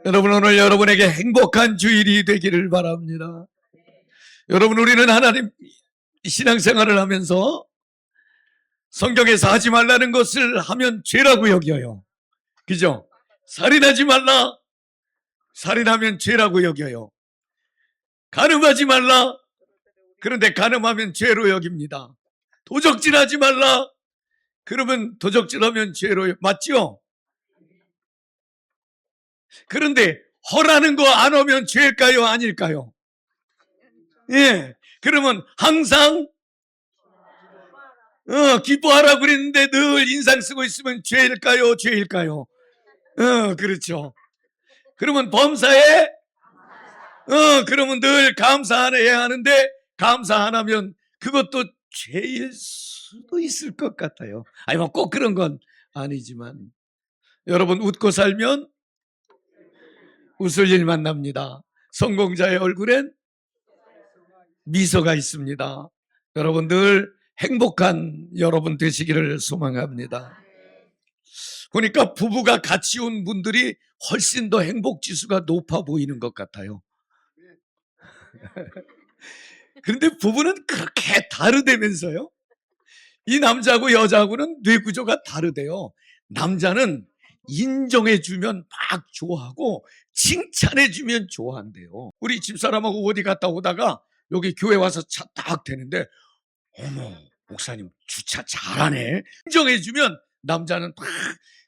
여러분, 오늘 여러분에게 행복한 주일이 되기를 바랍니다. 여러분, 우리는 하나님 신앙생활을 하면서 성경에서 하지 말라는 것을 하면 죄라고 여겨요. 그죠? 살인하지 말라. 살인하면 죄라고 여겨요. 간음하지 말라. 그런데 간음하면 죄로 여깁니다. 도적질하지 말라. 그러면 도적질하면 죄로 맞죠? 그런데 허라는 거 안 하면 죄일까요? 아닐까요? 예. 그러면 항상 기뻐하라고 그랬는데 늘 인상 쓰고 있으면 죄일까요? 죄일까요? 그렇죠. 그러면 범사에 그러면 늘 감사해야 하는데 감사 안 하면 그것도 죄일 수도 있을 것 같아요. 아니 뭐 꼭 그런 건 아니지만 여러분, 웃고 살면 웃을 일만 납니다. 성공자의 얼굴엔 미소가 있습니다. 여러분 늘 행복한 여러분 되시기를 소망합니다. 보니까 부부가 같이 온 분들이 훨씬 더 행복 지수가 높아 보이는 것 같아요. 그런데 부부는 그렇게 다르다면서요? 이 남자하고 여자하고는 뇌구조가 다르대요. 남자는 인정해주면 막 좋아하고 칭찬해주면 좋아한대요. 우리 집사람하고 어디 갔다 오다가 여기 교회 와서 차 딱 대는데 어머, 목사님 주차 잘하네. 인정해주면 남자는 막.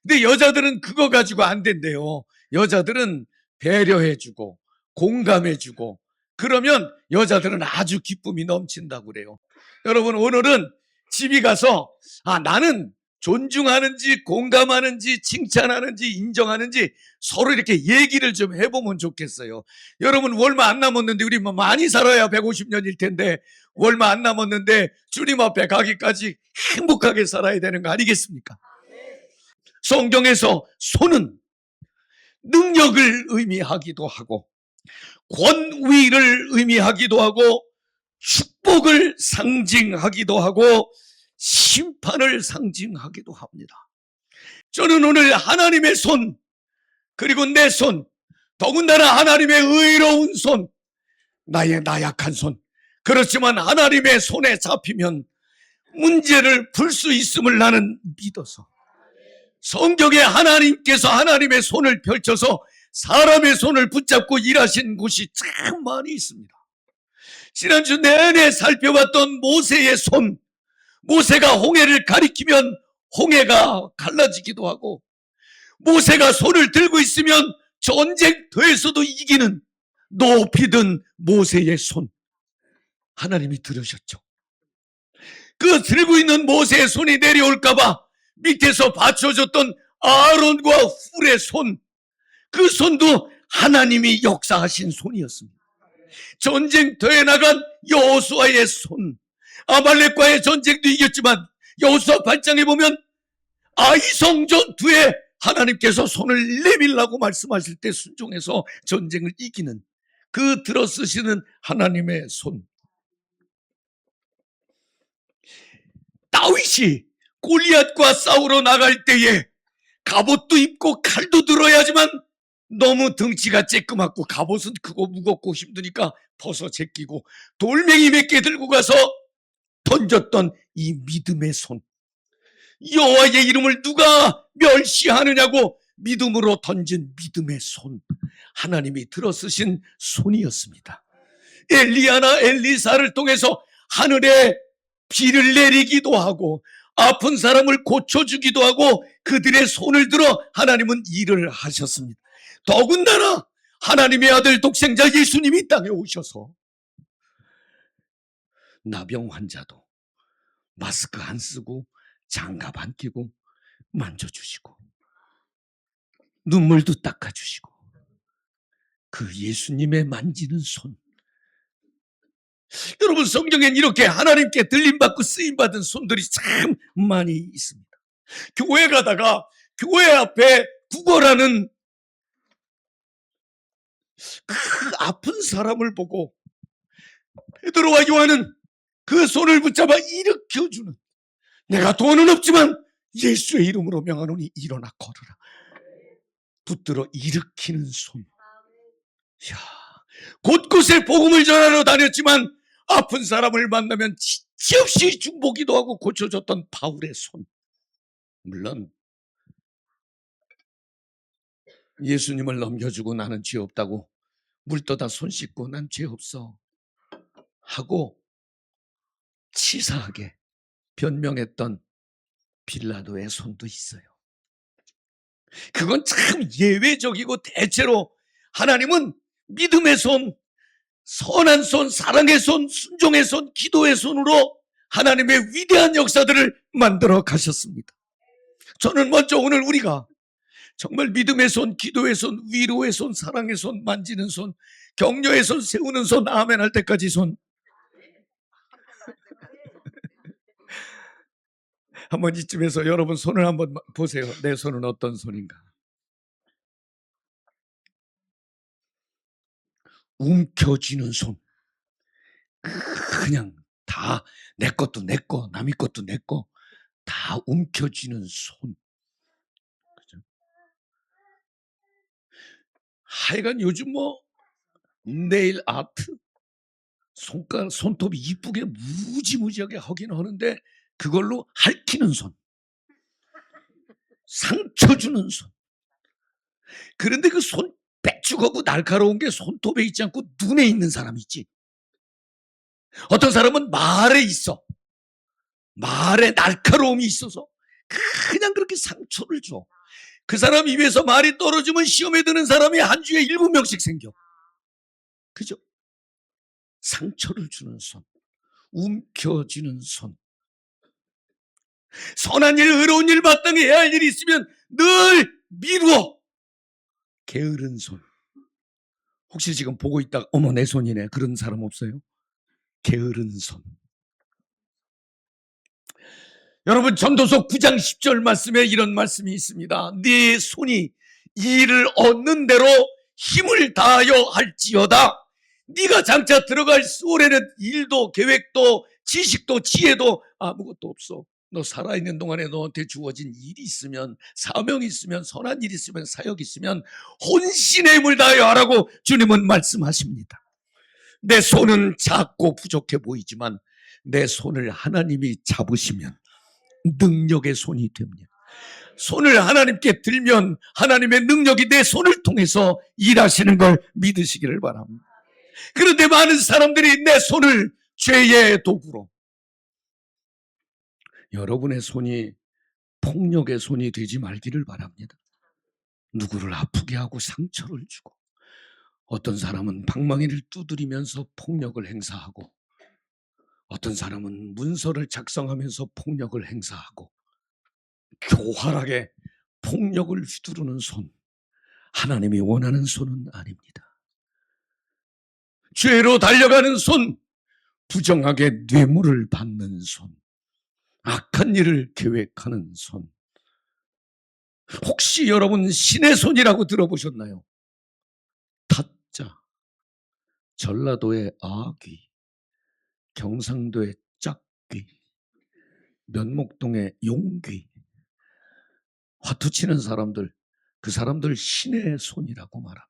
근데 여자들은 그거 가지고 안 된대요. 여자들은 배려해주고 공감해주고 그러면 여자들은 아주 기쁨이 넘친다고 그래요. 여러분, 오늘은 집에 가서 나는 존중하는지 공감하는지 칭찬하는지 인정하는지 서로 이렇게 얘기를 좀 해보면 좋겠어요. 여러분, 얼마 안 남았는데 우리 뭐 많이 살아야 150년일 텐데 얼마 안 남았는데 주님 앞에 가기까지 행복하게 살아야 되는 거 아니겠습니까? 성경에서 손은 능력을 의미하기도 하고 권위를 의미하기도 하고 축복을 상징하기도 하고 심판을 상징하기도 합니다. 저는 오늘 하나님의 손, 그리고 내 손, 더군다나 하나님의 의로운 손, 나의 나약한 손, 그렇지만 하나님의 손에 잡히면 문제를 풀 수 있음을 나는 믿어서 성경에 하나님께서 하나님의 손을 펼쳐서 사람의 손을 붙잡고 일하신 곳이 참 많이 있습니다. 지난주 내내 살펴봤던 모세의 손, 모세가 홍해를 가리키면 홍해가 갈라지기도 하고 모세가 손을 들고 있으면 전쟁터에서도 이기는 높이 든 모세의 손, 하나님이 들으셨죠. 그 들고 있는 모세의 손이 내려올까봐 밑에서 받쳐줬던 아론과 훌의 손, 그 손도 하나님이 역사하신 손이었습니다. 전쟁터에 나간 여호수아의 손, 아말렉과의 전쟁도 이겼지만 여호수아 8장에 보면 아이성 전투에 하나님께서 손을 내밀라고 말씀하실 때 순종해서 전쟁을 이기는 그 들어쓰시는 하나님의 손. 다윗이 골리앗과 싸우러 나갈 때에 갑옷도 입고 칼도 들어야지만 너무 덩치가 쬐끄맣고 갑옷은 크고 무겁고 힘드니까 벗어 제끼고 돌멩이 몇 개 들고 가서 던졌던 이 믿음의 손, 여호와의 이름을 누가 멸시하느냐고 믿음으로 던진 믿음의 손, 하나님이 들어쓰신 손이었습니다. 엘리야나 엘리사를 통해서 하늘에 비를 내리기도 하고 아픈 사람을 고쳐주기도 하고 그들의 손을 들어 하나님은 일을 하셨습니다. 더군다나 하나님의 아들 독생자 예수님이 땅에 오셔서 나병 환자도 마스크 안 쓰고 장갑 안 끼고 만져주시고 눈물도 닦아주시고 그 예수님의 만지는 손, 여러분 성경엔 이렇게 하나님께 들림받고 쓰임받은 손들이 참 많이 있습니다. 교회 가다가 교회 앞에 구걸하는 그 아픈 사람을 보고 베드로와 요한은 그 손을 붙잡아 일으켜주는, 내가 돈은 없지만 예수의 이름으로 명하노니 일어나 걸으라. 붙들어 일으키는 손. 이야, 곳곳에 복음을 전하러 다녔지만 아픈 사람을 만나면 지치 없이 중보기도 하고 고쳐줬던 바울의 손. 물론 예수님을 넘겨주고 나는 죄 없다고 물떠다 손 씻고 난 죄 없어 하고 치사하게 변명했던 빌라도의 손도 있어요. 그건 참 예외적이고 대체로 하나님은 믿음의 손, 선한 손, 사랑의 손, 순종의 손, 기도의 손으로 하나님의 위대한 역사들을 만들어 가셨습니다. 저는 먼저 오늘 우리가 정말 믿음의 손, 기도의 손, 위로의 손, 사랑의 손, 만지는 손, 격려의 손, 세우는 손, 아멘 할 때까지 손. 한번 이쯤에서 여러분 손을 한번 보세요. 내 손은 어떤 손인가? 움켜쥐는 손. 그냥 다 내 것도 내 거, 남의 것도 내 거, 다 움켜쥐는 손. 그죠? 하여간 요즘 뭐 네일 아트, 손톱이 이쁘게 무지무지하게 하긴 하는데 그걸로 핥히는 손, 상처 주는 손. 그런데 그 손 빼죽하고 날카로운 게 손톱에 있지 않고 눈에 있는 사람이 있지. 어떤 사람은 말에 있어. 말에 날카로움이 있어서 그냥 그렇게 상처를 줘. 그 사람 입에서 말이 떨어지면 시험에 드는 사람이 한 주에 7명씩 생겨. 그죠? 상처를 주는 손, 움켜쥐는 손. 선한 일, 의로운 일, 마땅히 해야 할 일이 있으면 늘 미루어 게으른 손. 혹시 지금 보고 있다가 어머 내 손이네 그런 사람 없어요? 게으른 손. 여러분 전도서 9장 10절 말씀에 이런 말씀이 있습니다. 네 손이 일을 얻는 대로 힘을 다하여 할지어다. 네가 장차 들어갈 수월에는 일도 계획도 지식도 지혜도 아무것도 없어. 너 살아있는 동안에 너한테 주어진 일이 있으면, 사명이 있으면, 선한 일이 있으면, 사역이 있으면 혼신의 힘을 다하여 하라고 주님은 말씀하십니다. 내 손은 작고 부족해 보이지만 내 손을 하나님이 잡으시면 능력의 손이 됩니다. 손을 하나님께 들면 하나님의 능력이 내 손을 통해서 일하시는 걸 믿으시기를 바랍니다. 그런데 많은 사람들이 내 손을 죄의 도구로, 여러분의 손이 폭력의 손이 되지 말기를 바랍니다. 누구를 아프게 하고 상처를 주고, 어떤 사람은 방망이를 두드리면서 폭력을 행사하고, 어떤 사람은 문서를 작성하면서 폭력을 행사하고, 교활하게 폭력을 휘두르는 손, 하나님이 원하는 손은 아닙니다. 죄로 달려가는 손, 부정하게 뇌물을 받는 손, 악한 일을 계획하는 손. 혹시 여러분 신의 손이라고 들어보셨나요? 타짜, 전라도의 아귀, 경상도의 짝귀, 면목동의 용귀. 화투 치는 사람들, 그 사람들 신의 손이라고 말합니다.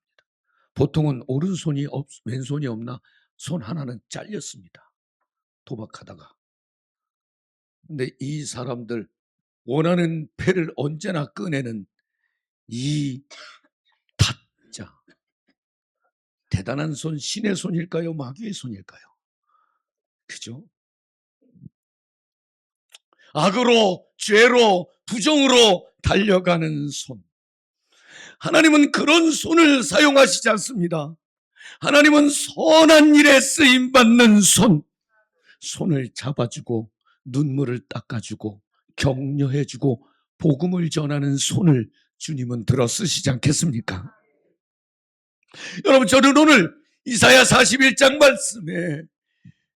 보통은 오른손이 왼손이 없나 손 하나는 잘렸습니다. 도박하다가. 근데 이 사람들 원하는 패를 언제나 꺼내는 이 타짜. 대단한 손, 신의 손일까요? 마귀의 손일까요? 그죠? 악으로, 죄로, 부정으로 달려가는 손. 하나님은 그런 손을 사용하시지 않습니다. 하나님은 선한 일에 쓰임받는 손. 손을 잡아주고 눈물을 닦아주고 격려해주고 복음을 전하는 손을 주님은 들어 쓰시지 않겠습니까? 여러분, 저는 오늘 이사야 41장 말씀에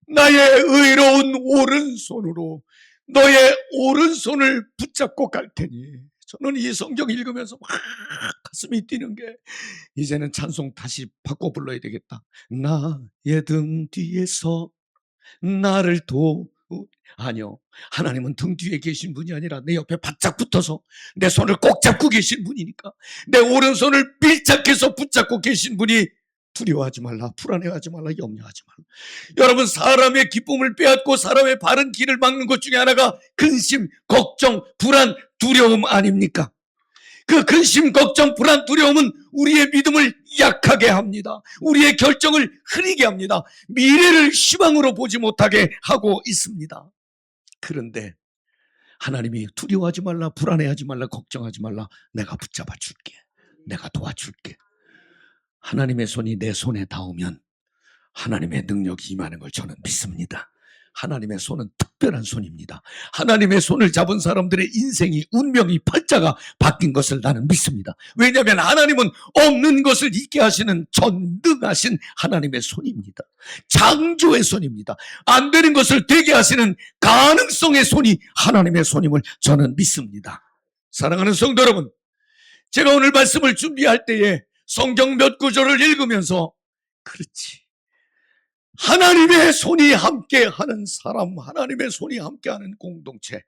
나의 의로운 오른손으로 너의 오른손을 붙잡고 갈 테니, 저는 이 성경 읽으면서 막 가슴이 뛰는 게, 이제는 찬송 다시 바꿔 불러야 되겠다. 나의 등 뒤에서 나를 아니요. 하나님은 등 뒤에 계신 분이 아니라 내 옆에 바짝 붙어서 내 손을 꼭 잡고 계신 분이니까, 내 오른손을 밀착해서 붙잡고 계신 분이 두려워하지 말라, 불안해하지 말라, 염려하지 말라. 여러분, 사람의 기쁨을 빼앗고 사람의 바른 길을 막는 것 중에 하나가 근심, 걱정, 불안, 두려움 아닙니까? 그 근심, 걱정, 불안, 두려움은 우리의 믿음을 약하게 합니다. 우리의 결정을 흐리게 합니다. 미래를 희망으로 보지 못하게 하고 있습니다. 그런데 하나님이 두려워하지 말라, 불안해하지 말라, 걱정하지 말라, 내가 붙잡아 줄게, 내가 도와줄게. 하나님의 손이 내 손에 닿으면 하나님의 능력이 임하는 걸 저는 믿습니다. 하나님의 손은 특별한 손입니다. 하나님의 손을 잡은 사람들의 인생이, 운명이, 팔자가 바뀐 것을 나는 믿습니다. 왜냐하면 하나님은 없는 것을 있게 하시는 전능하신 하나님의 손입니다. 창조의 손입니다. 안 되는 것을 되게 하시는 가능성의 손이 하나님의 손임을 저는 믿습니다. 사랑하는 성도 여러분, 제가 오늘 말씀을 준비할 때에 성경 몇 구절을 읽으면서, 그렇지, 하나님의 손이 함께하는 사람, 하나님의 손이 함께하는 공동체,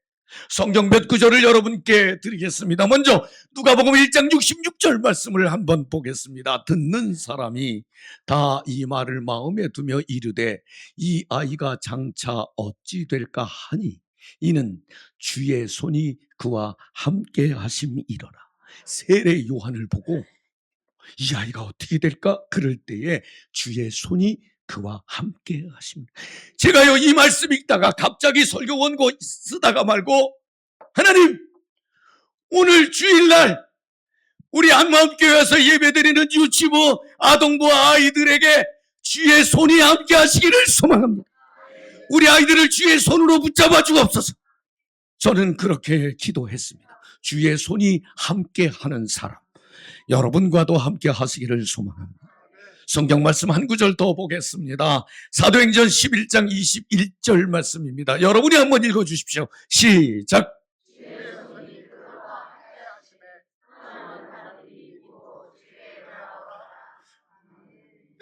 성경 몇 구절을 여러분께 드리겠습니다. 먼저 누가복음 1장 66절 말씀을 한번 보겠습니다. 듣는 사람이 다 이 말을 마음에 두며 이르되 이 아이가 장차 어찌 될까 하니 이는 주의 손이 그와 함께 하심이러라. 세례 요한을 보고 이 아이가 어떻게 될까? 그럴 때에 주의 손이 그와 함께 하십니다. 제가요, 이 말씀 읽다가 갑자기 설교 원고 쓰다가 말고, 하나님, 오늘 주일날 우리 한마음교회 와서 예배드리는 유치부 아동부 아이들에게 주의 손이 함께 하시기를 소망합니다. 우리 아이들을 주의 손으로 붙잡아 주옵소서. 저는 그렇게 기도했습니다. 주의 손이 함께 하는 사람, 여러분과도 함께 하시기를 소망합니다. 성경 말씀 한 구절 더 보겠습니다. 사도행전 11장 21절 말씀입니다. 여러분이 한번 읽어주십시오. 시작.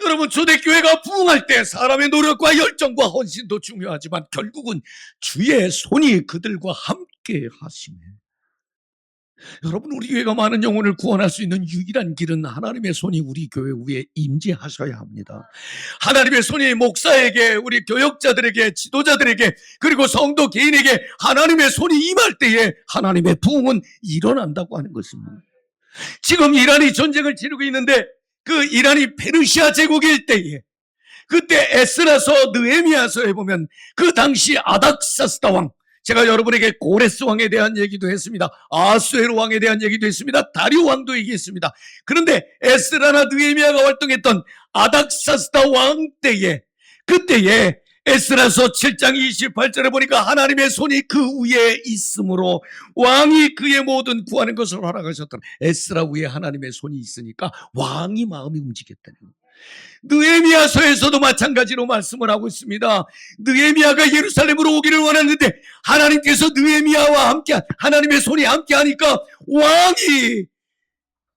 여러분, 초대교회가 부흥할 때 사람의 노력과 열정과 헌신도 중요하지만 결국은 주의 손이 그들과 함께 하시네. 여러분, 우리 교회가 많은 영혼을 구원할 수 있는 유일한 길은 하나님의 손이 우리 교회 위에 임재하셔야 합니다. 하나님의 손이 목사에게, 우리 교역자들에게, 지도자들에게, 그리고 성도 개인에게 하나님의 손이 임할 때에 하나님의 부흥은 일어난다고 하는 것입니다. 지금 이란이 전쟁을 치르고 있는데 그 이란이 페르시아 제국일 때에, 그때 에스라서, 느헤미야서에 보면 그 당시 아닥사스다 왕, 제가 여러분에게 고레스 왕에 대한 얘기도 했습니다. 아수에로 왕에 대한 얘기도 했습니다. 다리오 왕도 얘기했습니다. 그런데 에스라나 느헤미야가 활동했던 아닥사스다 왕 때에, 그때에 에스라서 7장 28절에 보니까 하나님의 손이 그 위에 있으므로 왕이 그의 모든 구하는 것을 허락하셨던, 에스라 위에 하나님의 손이 있으니까 왕이 마음이 움직였다는 거예요. 느헤미야서에서도 마찬가지로 말씀을 하고 있습니다. 느헤미야가 예루살렘으로 오기를 원했는데 하나님께서 느헤미야와 함께, 하나님의 손이 함께 하니까 왕이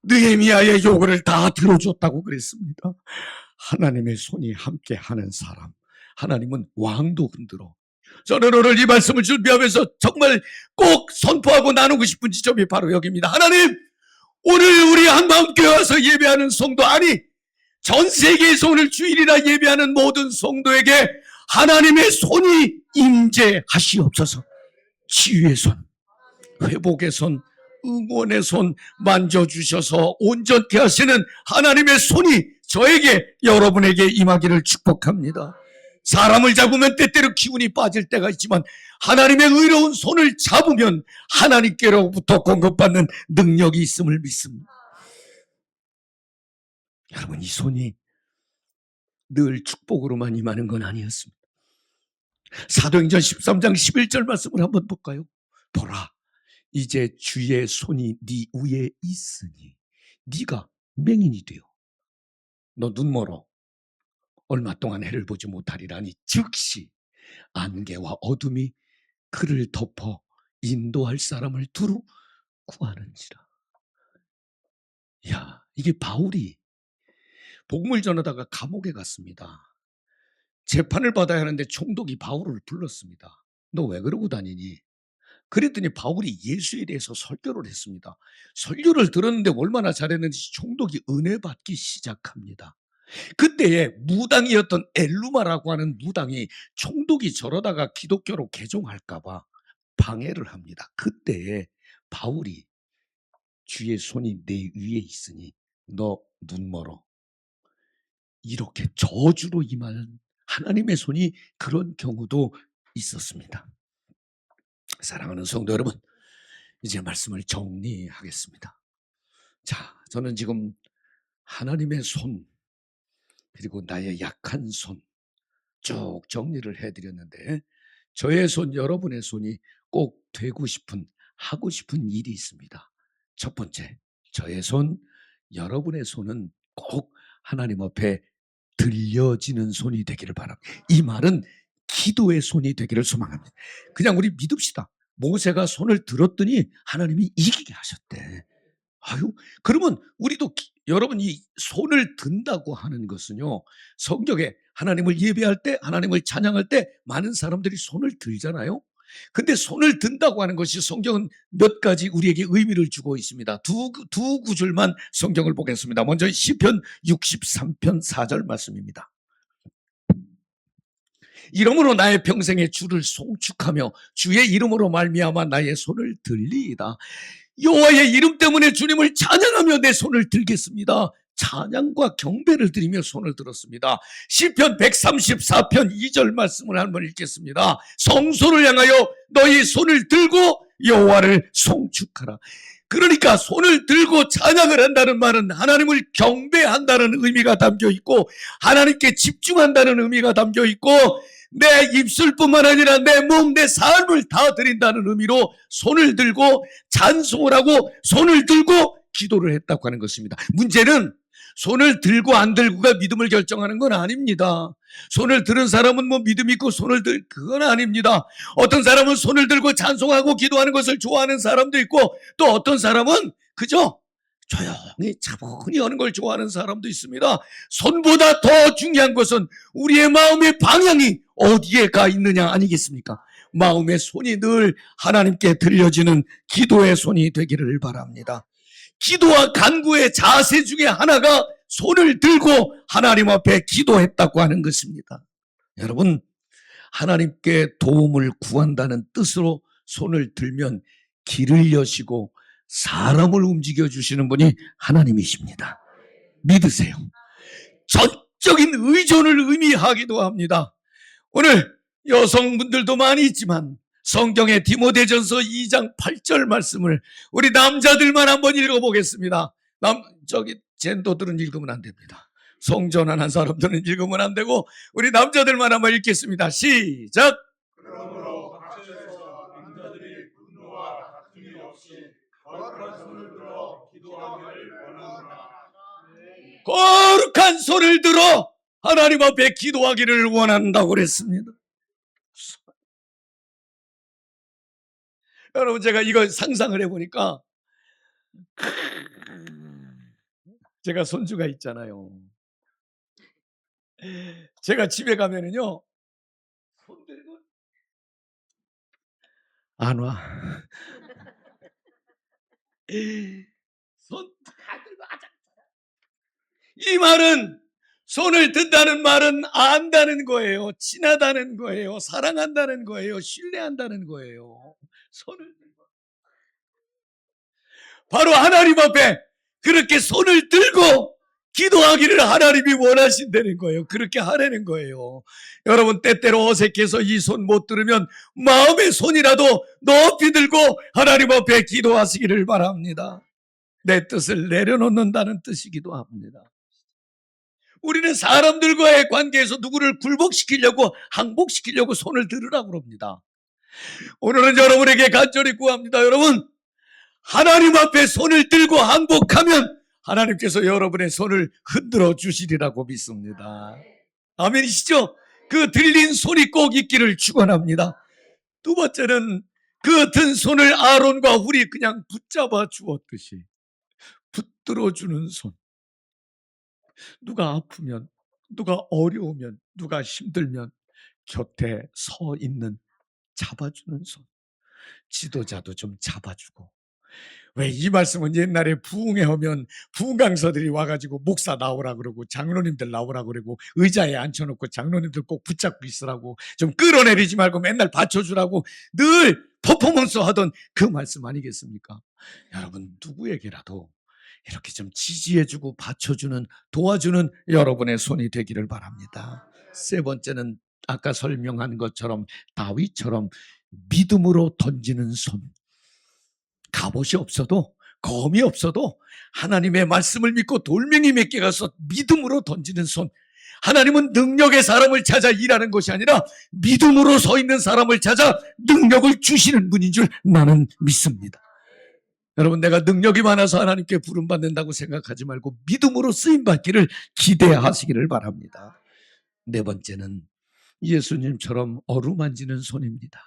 느헤미야의 요구를 다 들어줬다고 그랬습니다. 하나님의 손이 함께 하는 사람, 하나님은 왕도 흔들어. 저는 오늘 이 말씀을 준비하면서 정말 꼭 선포하고 나누고 싶은 지점이 바로 여기입니다. 하나님, 오늘 우리 한마음교회 와서 예배하는 성도, 아니 전 세계에서 오늘 주일이라 예배하는 모든 성도에게 하나님의 손이 임재하시옵소서. 치유의 손, 회복의 손, 응원의 손 만져주셔서 온전케 하시는 하나님의 손이 저에게, 여러분에게 임하기를 축복합니다. 사람을 잡으면 때때로 기운이 빠질 때가 있지만 하나님의 의로운 손을 잡으면 하나님께로부터 공급받는 능력이 있음을 믿습니다. 여러분, 이 손이 늘 축복으로만 임하는 건 아니었습니다. 사도행전 13장 11절 말씀을 한번 볼까요? 보라, 이제 주의 손이 네 위에 있으니 네가 맹인이 되어 너 눈 멀어 얼마 동안 해를 보지 못하리라니 즉시 안개와 어둠이 그를 덮어 인도할 사람을 두루 구하는지라. 야, 이게 바울이 복음을 전하다가 감옥에 갔습니다. 재판을 받아야 하는데 총독이 바울을 불렀습니다. 너 왜 그러고 다니니? 그랬더니 바울이 예수에 대해서 설교를 했습니다. 설교를 들었는데 얼마나 잘했는지 총독이 은혜 받기 시작합니다. 그때에 무당이었던 엘루마라고 하는 무당이 총독이 저러다가 기독교로 개종할까 봐 방해를 합니다. 그때에 바울이 주의 손이 내 위에 있으니 너 눈 멀어. 이렇게 저주로 임하는 하나님의 손이 그런 경우도 있었습니다. 사랑하는 성도 여러분, 이제 말씀을 정리하겠습니다. 자, 저는 지금 하나님의 손 그리고 나의 약한 손 쭉 정리를 해드렸는데 저의 손, 여러분의 손이 꼭 되고 싶은, 하고 싶은 일이 있습니다. 첫 번째, 저의 손, 여러분의 손은 꼭 하나님 앞에 들려지는 손이 되기를 바랍니다. 이 말은 기도의 손이 되기를 소망합니다. 그냥 우리 믿읍시다. 모세가 손을 들었더니 하나님이 이기게 하셨대. 아유, 그러면 우리도 여러분 이 손을 든다고 하는 것은요, 성경에 하나님을 예배할 때, 하나님을 찬양할 때 많은 사람들이 손을 들잖아요. 근데 손을 든다고 하는 것이 성경은 몇 가지 우리에게 의미를 주고 있습니다. 두 구절만 성경을 보겠습니다. 먼저 시편 63편 4절 말씀입니다. 이름으로 나의 평생의 주를 송축하며 주의 이름으로 말미암아 나의 손을 들리이다. 여호와의 이름 때문에 주님을 찬양하며 내 손을 들겠습니다. 찬양과 경배를 드리며 손을 들었습니다. 시편 134편 2절 말씀을 한번 읽겠습니다. 성소를 향하여 너희 손을 들고 여호와를 송축하라. 그러니까 손을 들고 찬양을 한다는 말은 하나님을 경배한다는 의미가 담겨 있고 하나님께 집중한다는 의미가 담겨 있고 내 입술뿐만 아니라 내 몸, 내 삶을 다 드린다는 의미로 손을 들고 찬송을 하고 손을 들고 기도를 했다고 하는 것입니다. 문제는 손을 들고 안 들고가 믿음을 결정하는 건 아닙니다. 손을 들은 사람은 뭐 믿음 있고 그건 아닙니다. 어떤 사람은 손을 들고 찬송하고 기도하는 것을 좋아하는 사람도 있고 또 어떤 사람은 그저 조용히 차분히 하는 걸 좋아하는 사람도 있습니다. 손보다 더 중요한 것은 우리의 마음의 방향이 어디에 가 있느냐 아니겠습니까? 마음의 손이 늘 하나님께 들려지는 기도의 손이 되기를 바랍니다. 기도와 간구의 자세 중에 하나가 손을 들고 하나님 앞에 기도했다고 하는 것입니다. 여러분, 하나님께 도움을 구한다는 뜻으로 손을 들면 길을 여시고 사람을 움직여 주시는 분이 하나님이십니다. 믿으세요. 전적인 의존을 의미하기도 합니다. 오늘 여성분들도 많이 있지만 성경의 디모데전서 2장 8절 말씀을 우리 남자들만 한번 읽어보겠습니다. 젠도들은 읽으면 안 됩니다. 성전한 사람들은 읽으면 안 되고 우리 남자들만 한번 읽겠습니다. 시작. 그러므로 각처에서 남자들이 분노와 다툼이 없이 거룩한 손을 들어 기도하기를 원하노라. 거룩한 손을 들어 하나님 앞에 기도하기를 원한다고 그랬습니다. 여러분, 제가 이걸 상상을 해보니까 제가 손주가 있잖아요. 제가 집에 가면은요, 손 들고 안 와. 손 다 들고 하자. 이 말은 손을 든다는 말은 안다는 거예요. 친하다는 거예요. 사랑한다는 거예요. 신뢰한다는 거예요. 손을 들고 바로 하나님 앞에 그렇게 손을 들고 기도하기를 하나님이 원하신다는 거예요. 그렇게 하라는 거예요. 여러분, 때때로 어색해서 이 손 못 들으면 마음의 손이라도 높이 들고 하나님 앞에 기도하시기를 바랍니다. 내 뜻을 내려놓는다는 뜻이기도 합니다. 우리는 사람들과의 관계에서 누구를 굴복시키려고 항복시키려고 손을 들으라고 그럽니다. 오늘은 여러분에게 간절히 구합니다. 여러분, 하나님 앞에 손을 들고 항복하면 하나님께서 여러분의 손을 흔들어 주시리라고 믿습니다. 아멘이시죠? 그 들린 손이 꼭 있기를 축원합니다. 두 번째는 그 든 손을 아론과 훌이 그냥 붙잡아 주었듯이 붙들어 주는 손. 누가 아프면, 누가 어려우면, 누가 힘들면 곁에 서 있는 잡아주는 손. 지도자도 좀 잡아주고. 왜 이 말씀은 옛날에 부흥회 하면 부흥 강사들이 와가지고 목사 나오라 그러고 장로님들 나오라 그러고 의자에 앉혀놓고 장로님들 꼭 붙잡고 있으라고 좀 끌어내리지 말고 맨날 받쳐주라고 늘 퍼포먼스 하던 그 말씀 아니겠습니까? 여러분 누구에게라도 이렇게 좀 지지해주고 받쳐주는 도와주는 여러분의 손이 되기를 바랍니다. 세 번째는 아까 설명한 것처럼 다윗처럼 믿음으로 던지는 손. 갑옷이 없어도 검이 없어도 하나님의 말씀을 믿고 돌멩이 몇 개 가서 믿음으로 던지는 손. 하나님은 능력의 사람을 찾아 일하는 것이 아니라 믿음으로 서 있는 사람을 찾아 능력을 주시는 분인 줄 나는 믿습니다. 여러분 내가 능력이 많아서 하나님께 부름받는다고 생각하지 말고 믿음으로 쓰임받기를 기대하시기를 바랍니다. 네 번째는 예수님처럼 어루만지는 손입니다.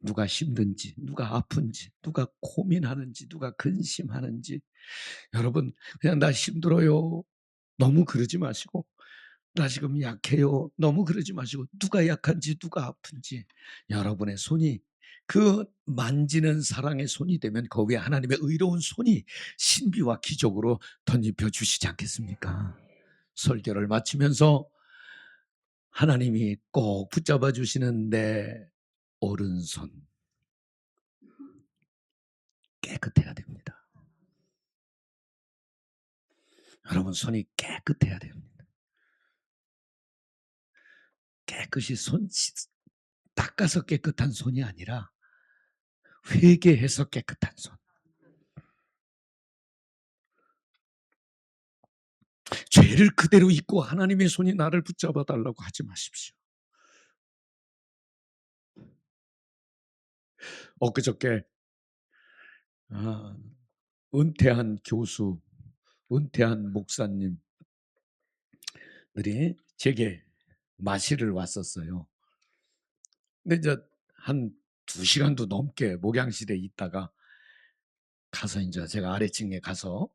누가 힘든지, 누가 아픈지, 누가 고민하는지, 누가 근심하는지 여러분 그냥 나 힘들어요 너무 그러지 마시고 나 지금 약해요 너무 그러지 마시고 누가 약한지 누가 아픈지 여러분의 손이 그 만지는 사랑의 손이 되면 그 위에 하나님의 의로운 손이 신비와 기적으로 덧입혀 주시지 않겠습니까? 설교를 마치면서 하나님이 꼭 붙잡아 주시는 내 오른손 깨끗해야 됩니다. 여러분 손이 깨끗해야 됩니다. 깨끗이 손 닦아서 깨끗한 손이 아니라 회개해서 깨끗한 손. 죄를 그대로 잊고 하나님의 손이 나를 붙잡아 달라고 하지 마십시오. 엊그저께 은퇴한 교수, 은퇴한 목사님들이 제게 마실을 왔었어요. 근데 이제 한 2시간도 넘게 목양실에 있다가 가서 이제 제가 아래층에 가서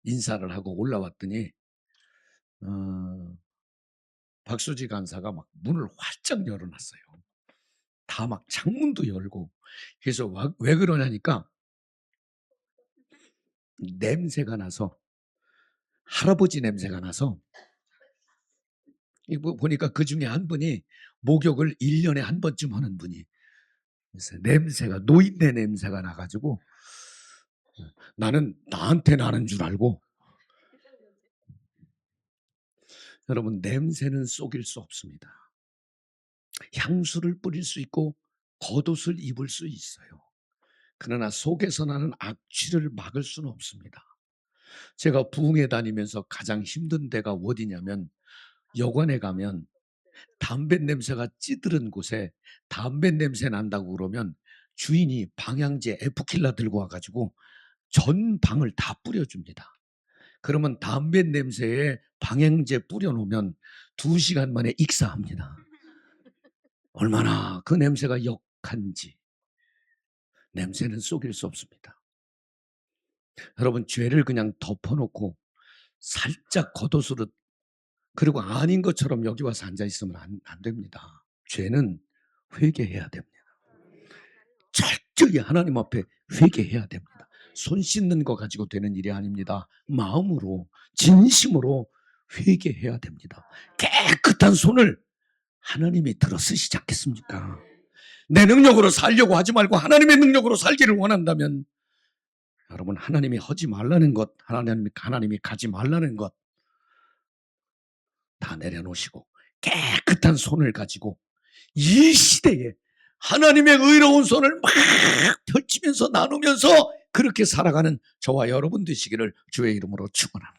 인사를 하고 올라왔더니 박수지 간사가 막 문을 활짝 열어놨어요. 다 막 창문도 열고. 그래서 왜 그러냐니까 냄새가 나서 할아버지 냄새가 나서 이거 보니까 그 중에 한 분이 목욕을 1년에 한 번쯤 하는 분이 그래서 냄새가 노인네 냄새가 나가지고 나는 나한테 나는 줄 알고 여러분 냄새는 속일 수 없습니다. 향수를 뿌릴 수 있고 겉옷을 입을 수 있어요. 그러나 속에서 나는 악취를 막을 수는 없습니다. 제가 부흥회 다니면서 가장 힘든 데가 어디냐면 여관에 가면 담배 냄새가 찌드른 곳에 담배 냄새 난다고 그러면 주인이 방향제 에프킬라 들고 와가지고 전 방을 다 뿌려줍니다. 그러면 담배 냄새에 방향제 뿌려놓으면 2시간 만에 익사합니다. 얼마나 그 냄새가 역한지. 냄새는 속일 수 없습니다. 여러분 죄를 그냥 덮어놓고 살짝 겉옷으로 그리고 아닌 것처럼 여기 와서 앉아있으면 안 됩니다. 죄는 회개해야 됩니다. 철저히 하나님 앞에 회개해야 됩니다. 손 씻는 거 가지고 되는 일이 아닙니다. 마음으로 진심으로 회개해야 됩니다. 깨끗한 손을 하나님이 들어 쓰시지 않겠습니까? 내 능력으로 살려고 하지 말고 하나님의 능력으로 살기를 원한다면 여러분 하나님이 하지 말라는 것, 하나님이 가지 말라는 것 다 내려놓으시고 깨끗한 손을 가지고 이 시대에 하나님의 의로운 손을 막 펼치면서 나누면서 그렇게 살아가는 저와 여러분 되시기를 주의 이름으로 축원합니다.